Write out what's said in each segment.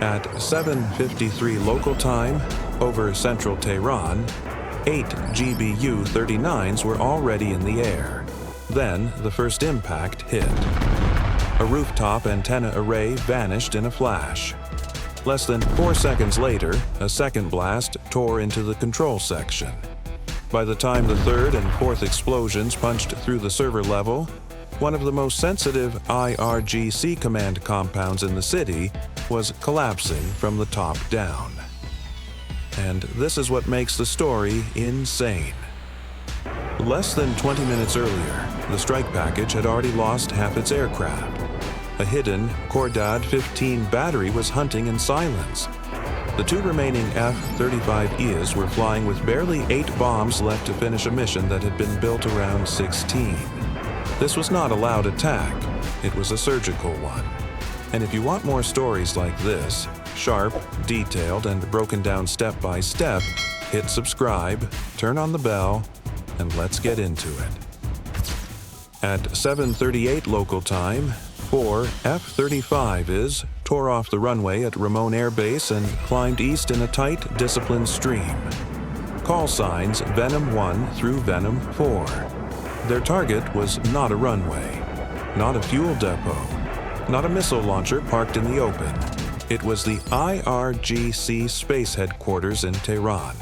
At 7:53 local time, over central Tehran, 8 GBU-39s were already in the air. Then the first impact hit. A rooftop antenna array vanished in a flash. Less than 4 seconds later, a second blast tore into the control section. By the time the third and fourth explosions punched through the server level, one of the most sensitive IRGC command compounds in the city was collapsing from the top down. And this is what makes the story insane. Less than 20 minutes earlier, the strike package had already lost half its aircraft. A hidden Khordad 15 battery was hunting in silence. The two remaining F-35Es were flying with barely 8 bombs left to finish a mission that had been built around 16. This was not a loud attack, it was a surgical one. And if you want more stories like this, sharp, detailed, and broken down step by step, hit subscribe, turn on the bell, and let's get into it. At 7:38 local time, 4 F-35s tore off the runway at Ramon Air Base and climbed east in a tight, disciplined stream. Call signs Venom 1 through Venom 4. Their target was not a runway, not a fuel depot, not a missile launcher parked in the open. It was the IRGC space headquarters in Tehran,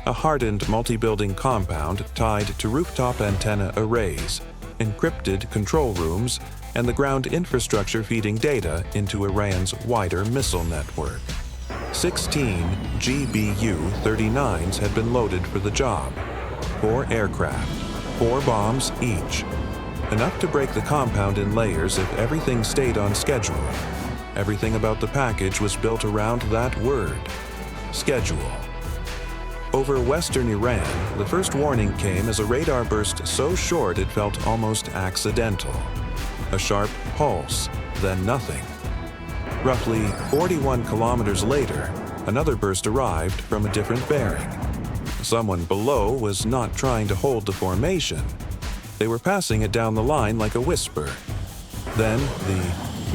a hardened multi-building compound tied to rooftop antenna arrays, encrypted control rooms, and the ground infrastructure feeding data into Iran's wider missile network. 16 GBU-39s had been loaded for the job. 4 aircraft, 4 bombs each. Enough to break the compound in layers if everything stayed on schedule. Everything about the package was built around that word, schedule. Over western Iran, the first warning came as a radar burst so short it felt almost accidental. A sharp pulse, then nothing. Roughly 41 kilometers later, another burst arrived from a different bearing. Someone below was not trying to hold the formation. They were passing it down the line like a whisper. Then the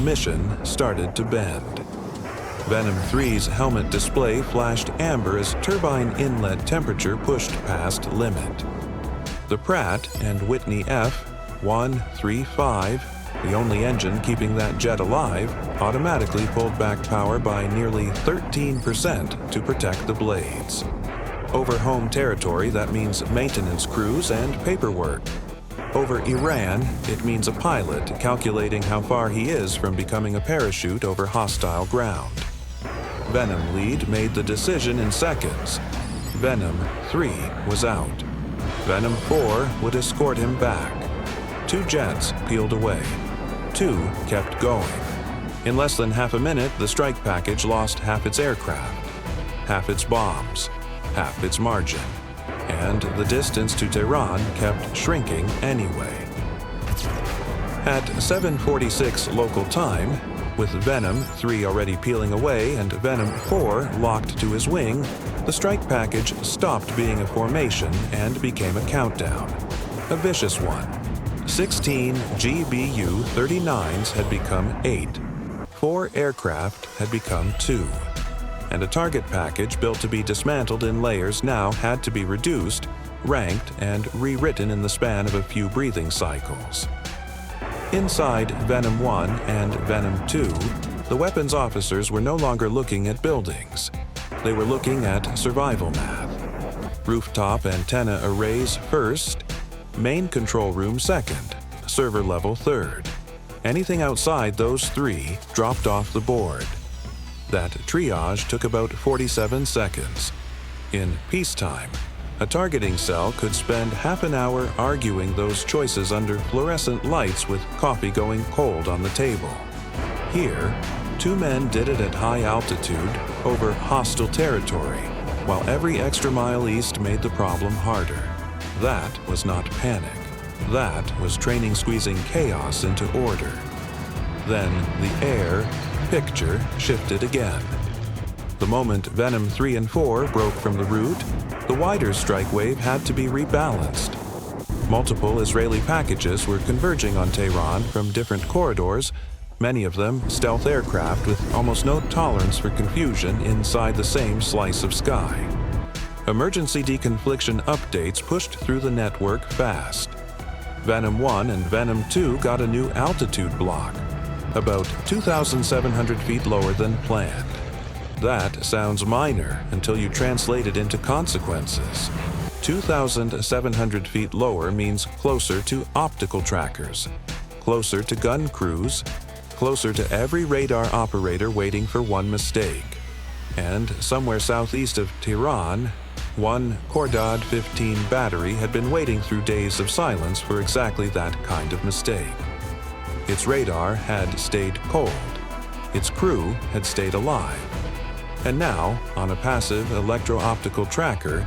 mission started to bend. Venom 3's helmet display flashed amber as turbine inlet temperature pushed past limit. The Pratt and Whitney F-135, the only engine keeping that jet alive, automatically pulled back power by nearly 13% to protect the blades. Over home territory, that means maintenance crews and paperwork. Over Iran, it means a pilot calculating how far he is from becoming a parachute over hostile ground. Venom lead made the decision in seconds. Venom 3 was out. Venom 4 would escort him back. 2 jets peeled away. 2 kept going. In less than half a minute, the strike package lost half its aircraft, half its bombs, half its margin, and the distance to Tehran kept shrinking anyway. At 7:46 local time, with Venom 3 already peeling away and Venom 4 locked to his wing, the strike package stopped being a formation and became a countdown. A vicious one. 16 GBU-39s had become 8. 4 aircraft had become 2. And a target package built to be dismantled in layers now had to be reduced, ranked, and rewritten in the span of a few breathing cycles. Inside Venom 1 and Venom 2, the weapons officers were no longer looking at buildings. They were looking at survival math. Rooftop antenna arrays first, main control room second, server level third. Anything outside those 3 dropped off the board. That triage took about 47 seconds. In peacetime, a targeting cell could spend half an hour arguing those choices under fluorescent lights with coffee going cold on the table. Here, 2 men did it at high altitude over hostile territory, while every extra mile east made the problem harder. That was not panic. That was training squeezing chaos into order. Then the air picture shifted again. The moment Venom 3 and 4 broke from the route, the wider strike wave had to be rebalanced. Multiple Israeli packages were converging on Tehran from different corridors, many of them stealth aircraft with almost no tolerance for confusion inside the same slice of sky. Emergency deconfliction updates pushed through the network fast. Venom 1 and Venom 2 got a new altitude block, about 2,700 feet lower than planned. That sounds minor until you translate it into consequences. 2,700 feet lower means closer to optical trackers, closer to gun crews, closer to every radar operator waiting for one mistake. And somewhere southeast of Tehran, one Khordad 15 battery had been waiting through days of silence for exactly that kind of mistake. Its radar had stayed cold. Its crew had stayed alive. And now, on a passive electro-optical tracker,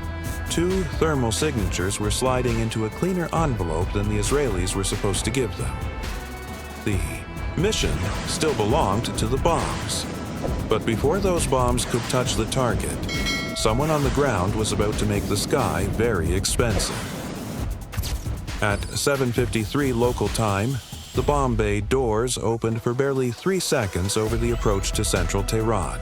2 thermal signatures were sliding into a cleaner envelope than the Israelis were supposed to give them. The mission still belonged to the bombs. But before those bombs could touch the target, someone on the ground was about to make the sky very expensive. At 7:53 local time, the bomb bay doors opened for barely 3 seconds over the approach to central Tehran.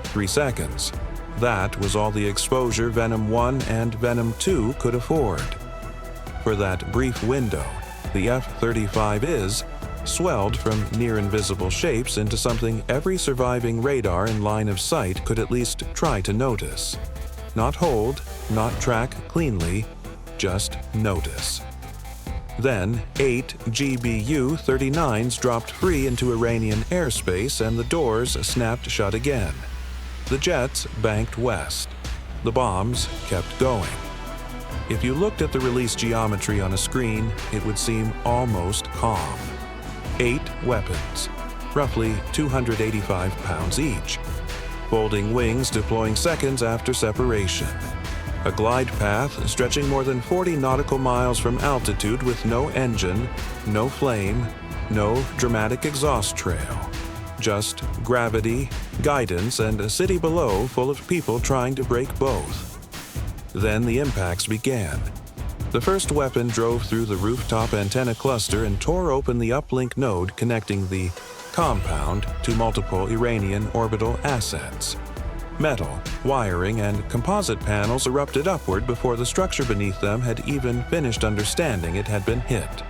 3 seconds. That was all the exposure Venom 1 and Venom 2 could afford. For that brief window, the F-35 swelled from near-invisible shapes into something every surviving radar in line of sight could at least try to notice. Not hold, not track cleanly, just notice. Then, 8 GBU-39s dropped free into Iranian airspace and the doors snapped shut again. The jets banked west. The bombs kept going. If you looked at the release geometry on a screen, it would seem almost calm. 8 weapons, roughly 285 pounds each. Folding wings deploying seconds after separation. A glide path stretching more than 40 nautical miles from altitude with no engine, no flame, no dramatic exhaust trail. Just gravity, guidance, and a city below full of people trying to break both. Then the impacts began. The first weapon drove through the rooftop antenna cluster and tore open the uplink node connecting the compound to multiple Iranian orbital assets. Metal, wiring, and composite panels erupted upward before the structure beneath them had even finished understanding it had been hit.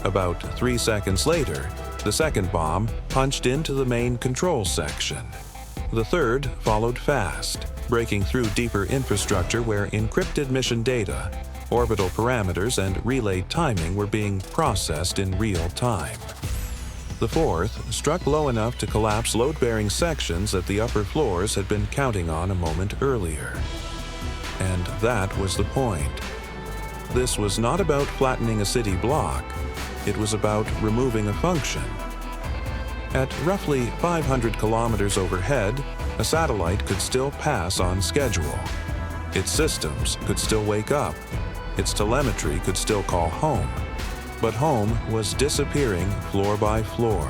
About 3 seconds later, the second bomb punched into the main control section. The third followed fast, breaking through deeper infrastructure where encrypted mission data, orbital parameters, and relay timing were being processed in real time. The fourth struck low enough to collapse load-bearing sections that the upper floors had been counting on a moment earlier. And that was the point. This was not about flattening a city block. It was about removing a function. At roughly 500 kilometers overhead, a satellite could still pass on schedule. Its systems could still wake up. Its telemetry could still call home. But home was disappearing floor by floor.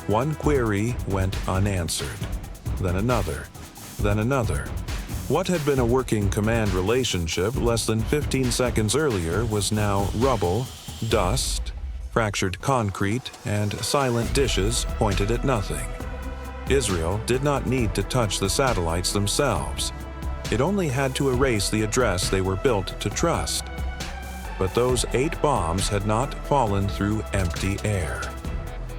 One query went unanswered. Then another. Then another. What had been a working command relationship less than 15 seconds earlier was now rubble, dust, fractured concrete, and silent dishes pointed at nothing. Israel did not need to touch the satellites themselves. It only had to erase the address they were built to trust. But those 8 bombs had not fallen through empty air.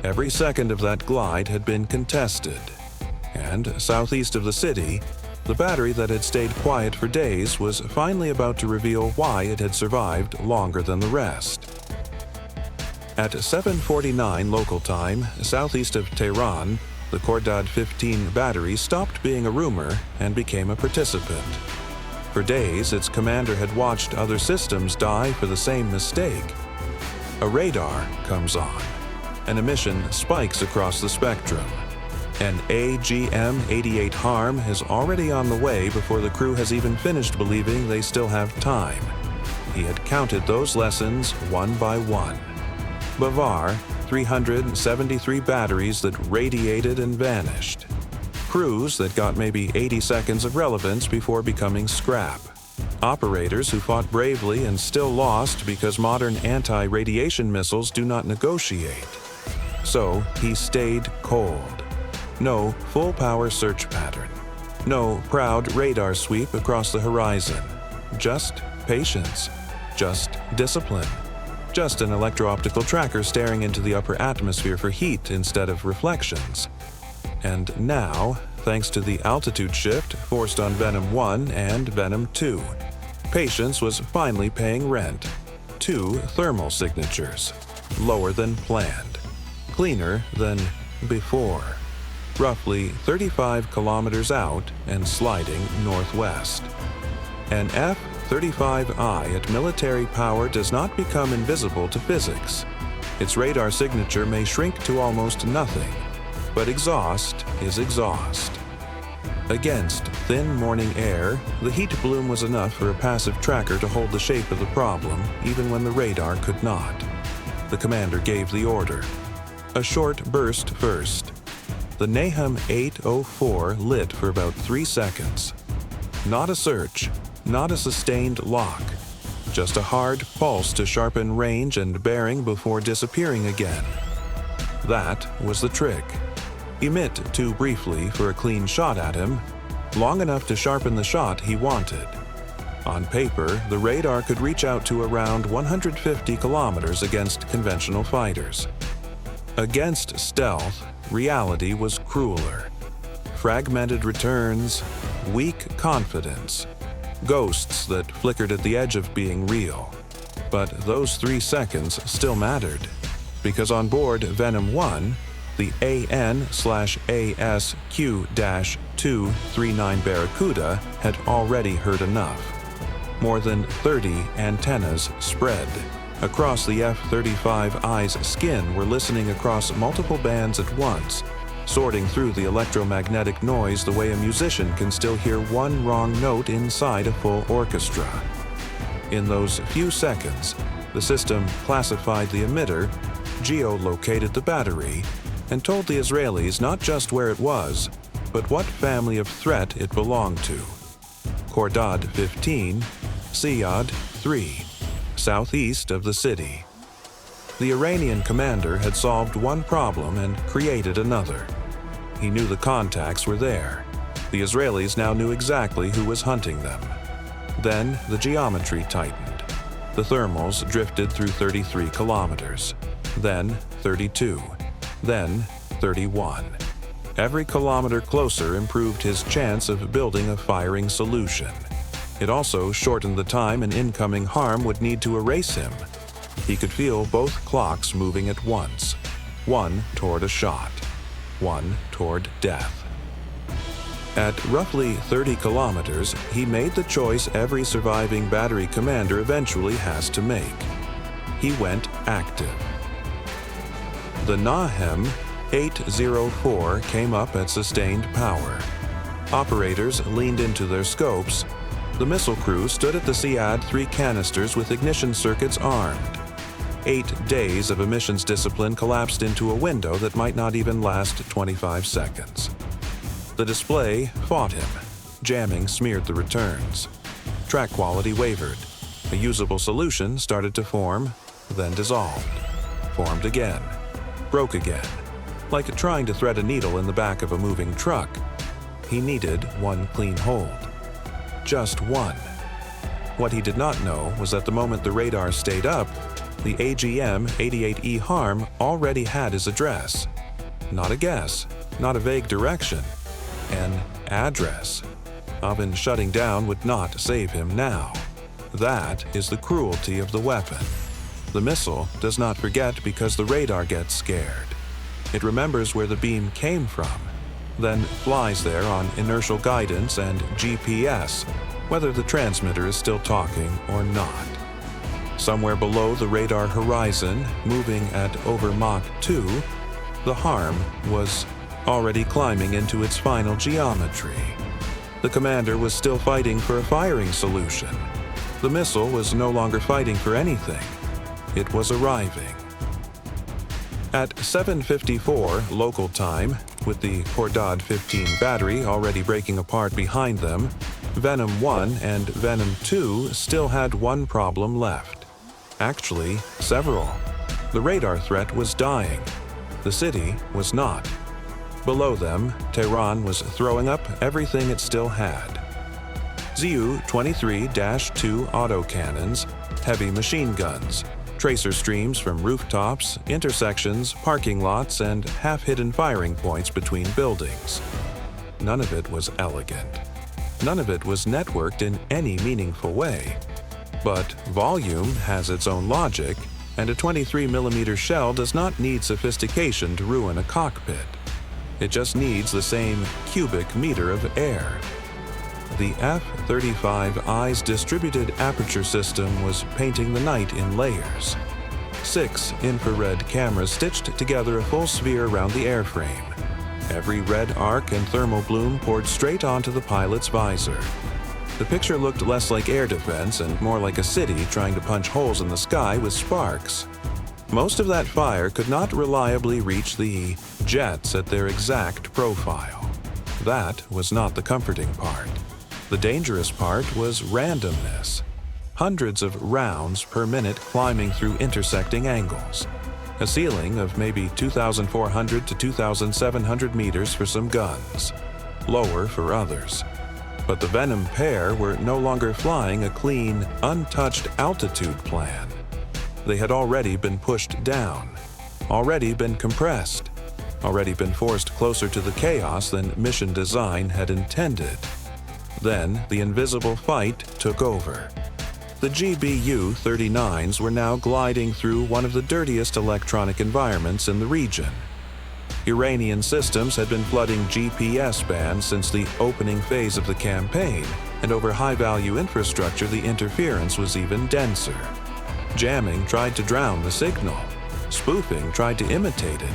Every second of that glide had been contested. And southeast of the city, the battery that had stayed quiet for days was finally about to reveal why it had survived longer than the rest. At 7:49 local time, southeast of Tehran, the Khordad 15 battery stopped being a rumor and became a participant. For days, its commander had watched other systems die for the same mistake. A radar comes on. An emission spikes across the spectrum. An AGM-88 harm is already on the way before the crew has even finished believing they still have time. He had counted those lessons one by one. Bavar, 373 batteries that radiated and vanished. Crews that got maybe 80 seconds of relevance before becoming scrap. Operators who fought bravely and still lost because modern anti-radiation missiles do not negotiate. So he stayed cold. No full-power search pattern. No proud radar sweep across the horizon. Just patience. Just discipline. Just an electro-optical tracker staring into the upper atmosphere for heat instead of reflections. And now, thanks to the altitude shift forced on Venom 1 and Venom 2, patience was finally paying rent. 2 thermal signatures. Lower than planned. Cleaner than before. Roughly 35 kilometers out and sliding northwest. An F-35I at military power does not become invisible to physics. Its radar signature may shrink to almost nothing, but exhaust is exhaust. Against thin morning air, the heat bloom was enough for a passive tracker to hold the shape of the problem, even when the radar could not. The commander gave the order. A short burst first. The Nahum 804 lit for about 3 seconds. Not a search, not a sustained lock. Just a hard pulse to sharpen range and bearing before disappearing again. That was the trick. Emit too briefly for a clean shot at him, long enough to sharpen the shot he wanted. On paper, the radar could reach out to around 150 kilometers against conventional fighters. Against stealth, reality was crueler. Fragmented returns, weak confidence, ghosts that flickered at the edge of being real. But those 3 seconds still mattered, because on board Venom 1, the AN/ASQ-239 Barracuda had already heard enough. More than 30 antennas spread. Across the F-35I's skin were listening across multiple bands at once, sorting through the electromagnetic noise the way a musician can still hear one wrong note inside a full orchestra. In those few seconds, the system classified the emitter, geolocated the battery, and told the Israelis not just where it was, but what family of threat it belonged to. Khordad 15, Siyad 3, southeast of the city. The Iranian commander had solved one problem and created another. He knew the contacts were there. The Israelis now knew exactly who was hunting them. Then the geometry tightened. The thermals drifted through 33 kilometers, then 32, then 31. Every kilometer closer improved his chance of building a firing solution. It also shortened the time an incoming harm would need to erase him. He could feel both clocks moving at once, one toward a shot, one toward death. At roughly 30 kilometers, he made the choice every surviving battery commander eventually has to make. He went active. The Nahum 804 came up at sustained power. Operators leaned into their scopes. The missile crew stood at the Siyad 3 canisters with ignition circuits armed. 8 days of emissions discipline collapsed into a window that might not even last 25 seconds. The display fought him. Jamming smeared the returns. Track quality wavered. A usable solution started to form, then dissolved. Formed again. Broke again. Like trying to thread a needle in the back of a moving truck. He needed one clean hold. Just one. What he did not know was that the moment the radar stayed up, the AGM-88E harm already had his address. Not a guess, not a vague direction, an address. Oven shutting down would not save him now. That is the cruelty of the weapon. The missile does not forget because the radar gets scared. It remembers where the beam came from, then flies there on inertial guidance and GPS, whether the transmitter is still talking or not. Somewhere below the radar horizon, moving at over Mach 2, the harm was already climbing into its final geometry. The commander was still fighting for a firing solution. The missile was no longer fighting for anything. It was arriving. At 7:54 local time, with the Khordad 15 battery already breaking apart behind them, Venom 1 and Venom 2 still had one problem left. Actually, several. The radar threat was dying. The city was not. Below them, Tehran was throwing up everything it still had. Zu-23-2 autocannons, heavy machine guns, tracer streams from rooftops, intersections, parking lots, and half-hidden firing points between buildings. None of it was elegant. None of it was networked in any meaningful way. But volume has its own logic, and a 23mm shell does not need sophistication to ruin a cockpit. It just needs the same cubic meter of air. The F-35I's distributed aperture system was painting the night in layers. 6 infrared cameras stitched together a full sphere around the airframe. Every red arc and thermal bloom poured straight onto the pilot's visor. The picture looked less like air defense and more like a city trying to punch holes in the sky with sparks. Most of that fire could not reliably reach the jets at their exact profile. That was not the comforting part. The dangerous part was randomness. Hundreds of rounds per minute climbing through intersecting angles. A ceiling of maybe 2,400 to 2,700 meters for some guns. Lower for others. But the Venom pair were no longer flying a clean, untouched altitude plan. They had already been pushed down, already been compressed, already been forced closer to the chaos than mission design had intended. Then the invisible fight took over. The GBU-39s were now gliding through one of the dirtiest electronic environments in the region. Iranian systems had been flooding GPS bands since the opening phase of the campaign, and over high-value infrastructure the interference was even denser. Jamming tried to drown the signal. Spoofing tried to imitate it.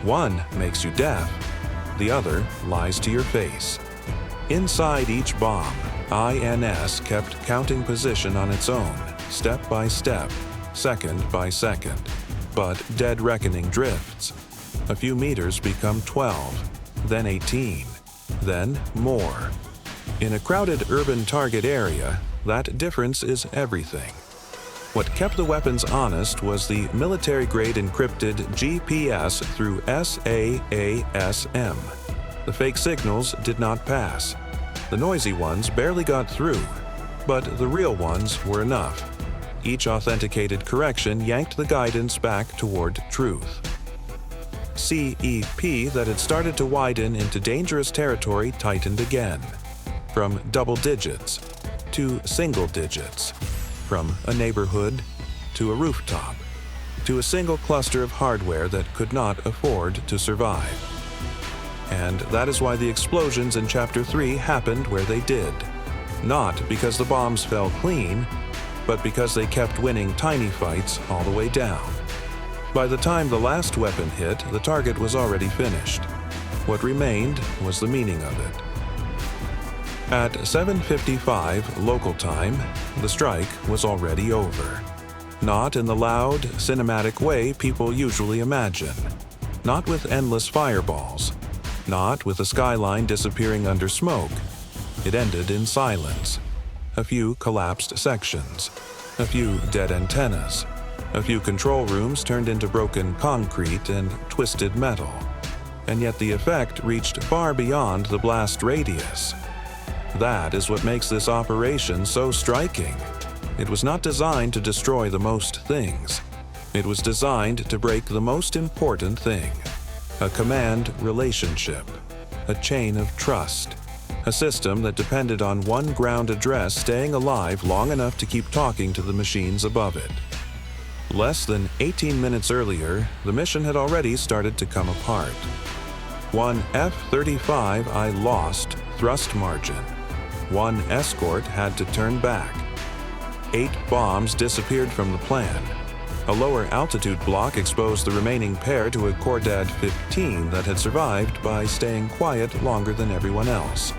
One makes you deaf, the other lies to your face. Inside each bomb, INS kept counting position on its own, step by step, second by second. But dead reckoning drifts. A few meters become 12, then 18, then more. In a crowded urban target area, that difference is everything. What kept the weapons honest was the military-grade encrypted GPS through SAASM. The fake signals did not pass. The noisy ones barely got through, but the real ones were enough. Each authenticated correction yanked the guidance back toward truth. CEP that had started to widen into dangerous territory tightened again. From double digits to single digits. From a neighborhood to a rooftop. To a single cluster of hardware that could not afford to survive. And that is why the explosions in Chapter 3 happened where they did. Not because the bombs fell clean, but because they kept winning tiny fights all the way down. By the time the last weapon hit, the target was already finished. What remained was the meaning of it. At 7:55 local time, the strike was already over. Not in the loud, cinematic way people usually imagine. Not with endless fireballs. Not with the skyline disappearing under smoke. It ended in silence. A few collapsed sections. A few dead antennas. A few control rooms turned into broken concrete and twisted metal. And yet the effect reached far beyond the blast radius. That is what makes this operation so striking. It was not designed to destroy the most things. It was designed to break the most important thing. A command relationship. A chain of trust. A system that depended on one ground address staying alive long enough to keep talking to the machines above it. Less than 18 minutes earlier, the mission had already started to come apart. One F-35I lost thrust margin. One escort had to turn back. 8 bombs disappeared from the plan. A lower altitude block exposed the remaining pair to a Khordad 15 that had survived by staying quiet longer than everyone else.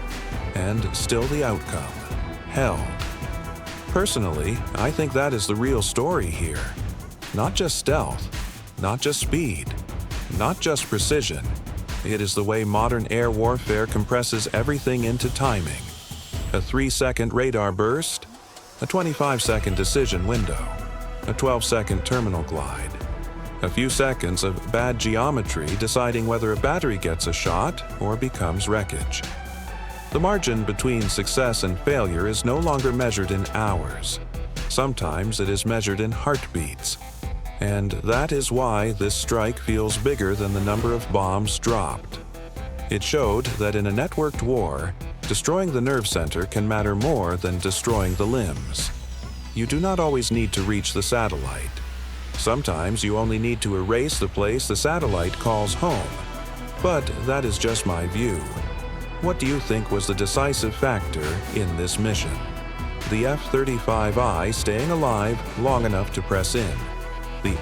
And still the outcome held. Personally, I think that is the real story here. Not just stealth, not just speed, not just precision. It is the way modern air warfare compresses everything into timing. A 3-second radar burst, a 25-second decision window, a 12-second terminal glide, A few seconds of bad geometry deciding whether a battery gets a shot or becomes wreckage. The margin between success and failure is no longer measured in hours. Sometimes it is measured in heartbeats. And that is why this strike feels bigger than the number of bombs dropped. It showed that in a networked war, destroying the nerve center can matter more than destroying the limbs. You do not always need to reach the satellite. Sometimes you only need to erase the place the satellite calls home. But that is just my view. What do you think was the decisive factor in this mission? The F-35I staying alive long enough to press in. The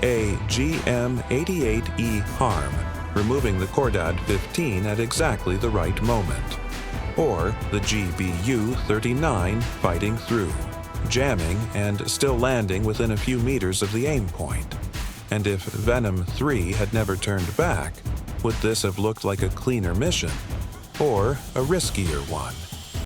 AGM-88E harm, removing the Khordad 15 at exactly the right moment. Or the GBU-39 fighting through, jamming and still landing within a few meters of the aim point. And if Venom 3 had never turned back, would this have looked like a cleaner mission? Or a riskier one?